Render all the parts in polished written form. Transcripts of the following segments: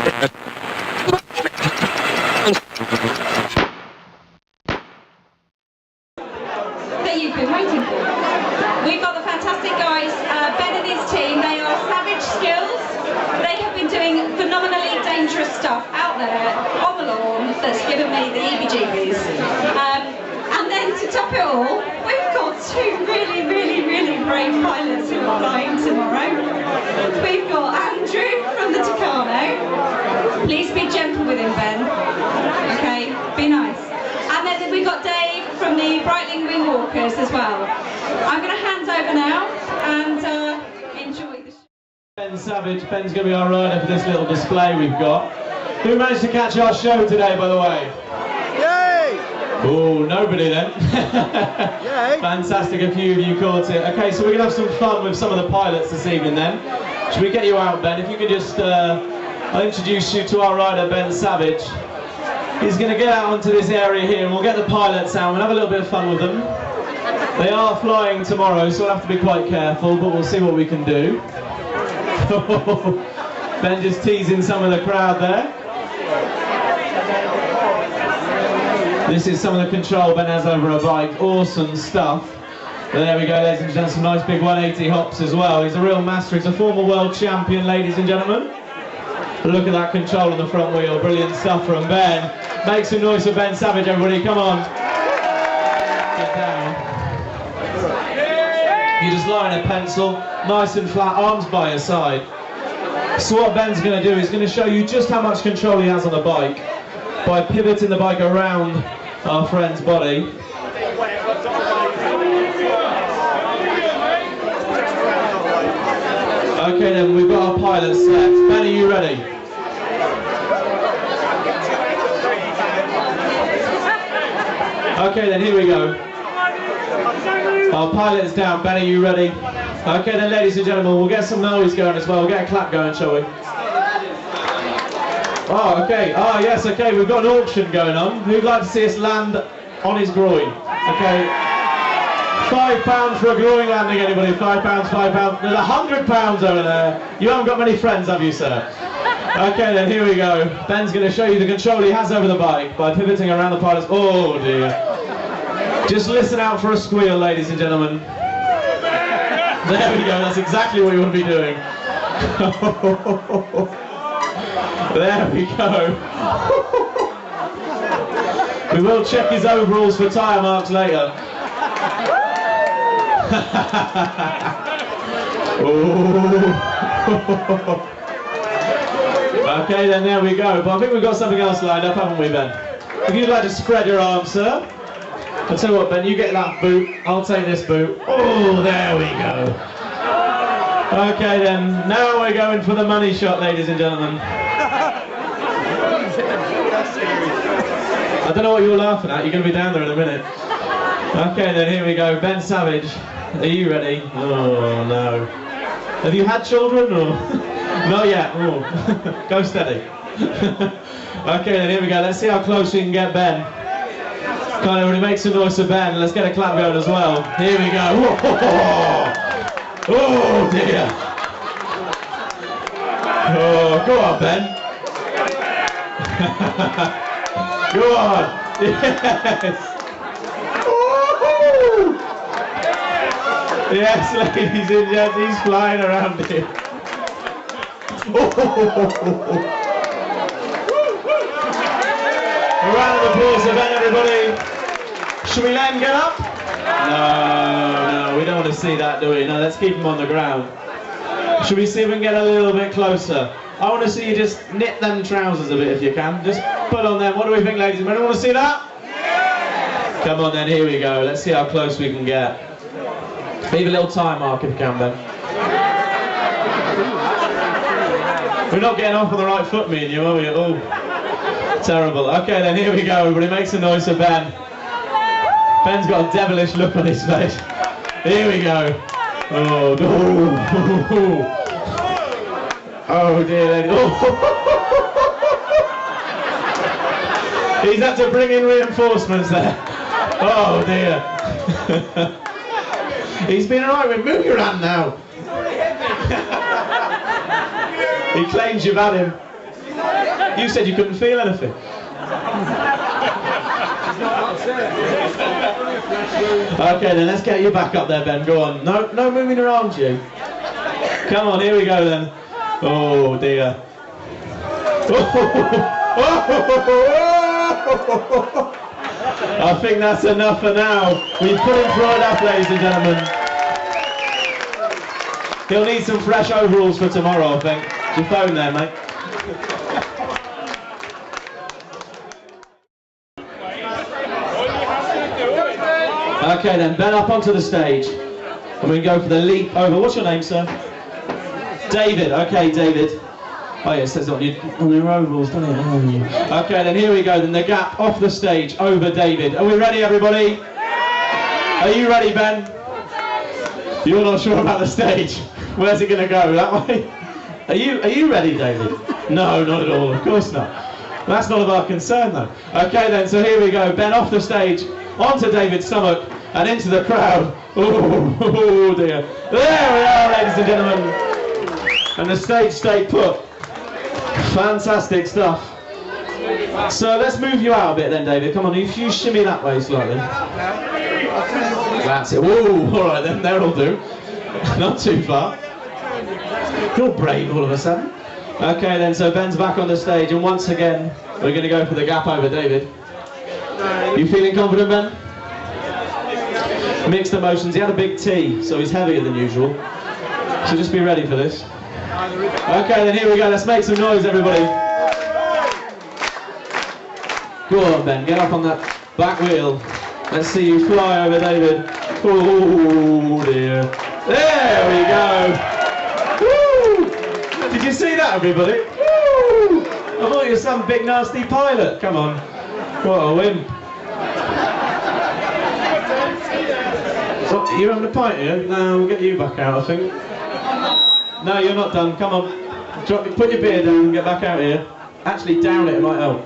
That you've been waiting for. We've got the fantastic guys, Ben and his team. They are Savage Skills. They have been doing phenomenally dangerous stuff out there on the lawn that's given me the heebie-jeebies. And then to top it all, we've got two really, really, really brave pilots who are flying tomorrow. We've got Andrew from the Tucano. Please be gentle with him, Ben. Okay, be nice. And then we've got Dave from the Breitling Wing Walkers as well. I'm going to hand over now and enjoy the show. Ben Savage. Ben's going to be our rider for this little display we've got. Who managed to catch our show today, by the way? Yay! Oh, nobody then. Yay! Fantastic, a few of you caught it. Okay, so we're going to have some fun with some of the pilots this evening then. Should we get you out, Ben? If you could just, I'll introduce you to our rider, Ben Savage. He's going to get out onto this area here and we'll get the pilots out and we'll have a little bit of fun with them. They are flying tomorrow, so we'll have to be quite careful, but we'll see what we can do. Ben just teasing some of the crowd there. This is some of the control Ben has over a bike. Awesome stuff. There we go, ladies and gentlemen, some nice big 180 hops as well. He's a real master. He's a former world champion, ladies and gentlemen. Look at that control on the front wheel. Brilliant stuff from Ben. Make some noise for Ben Savage, everybody. Come on. Get down. You just lie in a pencil, nice and flat, arms by your side. So what Ben's going to do is going to show you just how much control he has on the bike by pivoting the bike around our friend's body. Okay then, we've got our pilots left. Ben, are you ready? Okay then, here we go. Our pilot is down. Ben, are you ready? Okay then, ladies and gentlemen, we'll get some noise going as well. We'll get a clap going, shall we? Oh, okay. Oh, yes, okay. We've got an auction going on. Who'd like to see us land on his groin? Okay. £5 for a groin landing, anybody? £5, £5. There's £100 over there. You haven't got many friends, have you, sir? Okay then, here we go. Ben's going to show you the control he has over the bike by pivoting around the pilot's... Oh, dear. Just listen out for a squeal, ladies and gentlemen. There we go, that's exactly what you want to be doing. There we go. We will check his overalls for tyre marks later. Okay then, there we go. But I think we've got something else lined up, haven't we, Ben? If you'd like to spread your arms, sir. I'll tell you what, Ben, you get that boot, I'll take this boot. Oh, there we go. Okay then, now we're going for the money shot, ladies and gentlemen. I don't know what you're laughing at, you're going to be down there in a minute. Okay then, here we go. Ben Savage, are you ready? Oh, no. Have you had children? Or? Not yet. Oh. Go steady. Okay then, here we go. Let's see how close we can get Ben. Come on, everybody, make some noise for Ben. Let's get a clap going as well. Here we go. Oh dear. Oh, go on, Ben. Go on. Yes. Woo-hoo. Yes, ladies and gentlemen, he's flying around here. A round of applause for Ben, everybody. Should we let him get up? No, we don't want to see that, do we? No, let's keep him on the ground. Should we see if we can get a little bit closer? I want to see you just knit them trousers a bit if you can. Just put on them. What do we think, ladies and gentlemen? Want to see that? Yeah. Come on then, here we go. Let's see how close we can get. Leave a little time mark if you can, Ben. We're not getting off on the right foot, me and you, are we? Oh, terrible. Okay then, here we go. Everybody make some noise for Ben. Ben's got a devilish look on his face. Here we go. Oh, oh dear lady. Oh. He's had to bring in reinforcements there. Oh dear. He's been alright with move your hand now. He claims you've had him. You said you couldn't feel anything. Okay, then let's get you back up there, Ben. Go on. No moving around you. Come on, here we go then. Oh dear. I think that's enough for now. We've put him right up, ladies and gentlemen. He'll need some fresh overalls for tomorrow, I think. Your phone there, mate. Okay then, Ben up onto the stage. And we go for the leap over. What's your name, sir? David. Okay, David. Oh yeah, it says on your overalls, doesn't it? Oh. Okay then, here we go. Then the gap off the stage over David. Are we ready, everybody? Are you ready, Ben? You're not sure about the stage. Where's it going to go? That way? Are you ready, David? No, not at all. Of course not. That's not of our concern, though. Okay then, so here we go. Ben off the stage, onto David's stomach, and into the crowd. Oh dear. There we are, ladies and gentlemen. And the stage stayed put. Fantastic stuff. So let's move you out a bit then, David. Come on, if you shimmy that way slightly. That's it. Whoa, all right then, that'll do. Not too far. You're brave all of a sudden. Okay then, so Ben's back on the stage, and once again, we're going to go for the gap over David. You feeling confident, Ben? Mixed emotions. He had a big T, so he's heavier than usual. So just be ready for this. Okay then, here we go. Let's make some noise, everybody. Go on, Ben. Get up on that back wheel. Let's see you fly over David. Oh dear. There we go. Woo! Did you see that, everybody? Woo! I thought you were some big nasty pilot. Come on. What a wimp. What, you're having a pint here? No, we'll get you back out, I think. No, you're not done. Come on. Put your beer down and get back out here. Actually, down it might help.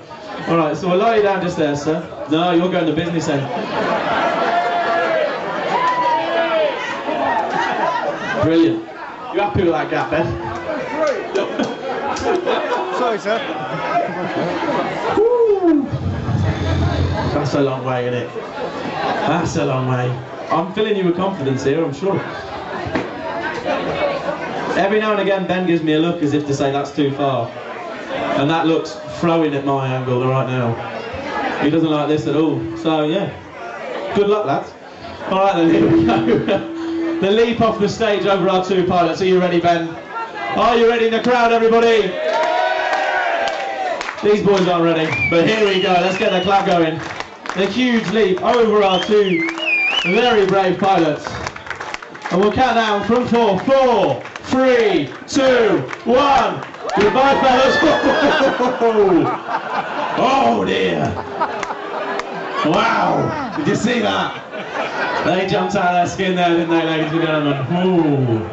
Alright, so we'll lie you down just there, sir. No, you're going to business end. Brilliant. You happy with that gap, Ben? Sorry, sir. Woo. That's a long way, isn't it? That's a long way. I'm filling you with confidence here, I'm sure. Every now and again, Ben gives me a look as if to say that's too far. And that looks throwing at my angle right now. He doesn't like this at all. So, yeah. Good luck, lads. Alright then, here we go. The leap off the stage over our two pilots. Are you ready, Ben? Are you ready in the crowd, everybody? These boys aren't ready. But here we go. Let's get the clap going. The huge leap over our two very brave pilots. And we'll count down from 4. 4, 3, 2, 1. Goodbye, fellas. Oh dear. Wow. Did you see that? They jumped out of their skin there, didn't they, ladies and gentlemen? Ooh.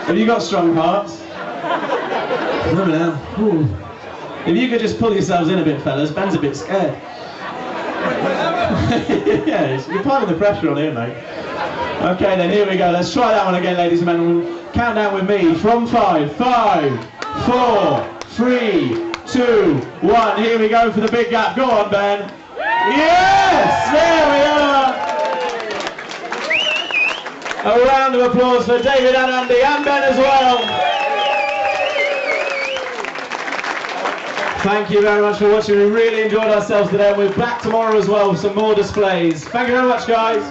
Have you got strong hearts? Look at that. Ooh. If you could just pull yourselves in a bit, fellas. Ben's a bit scared. Yeah, you're piling the pressure on here, mate. Okay then, here we go. Let's try that one again, ladies and gentlemen. Count down with me from 5. 5, 4, 3, 2, 1. Here we go for the big gap. Go on, Ben. Yes! There we are! A round of applause for David and Andy and Ben as well. Thank you very much for watching. We really enjoyed ourselves today, and we're back tomorrow as well with some more displays. Thank you very much, guys.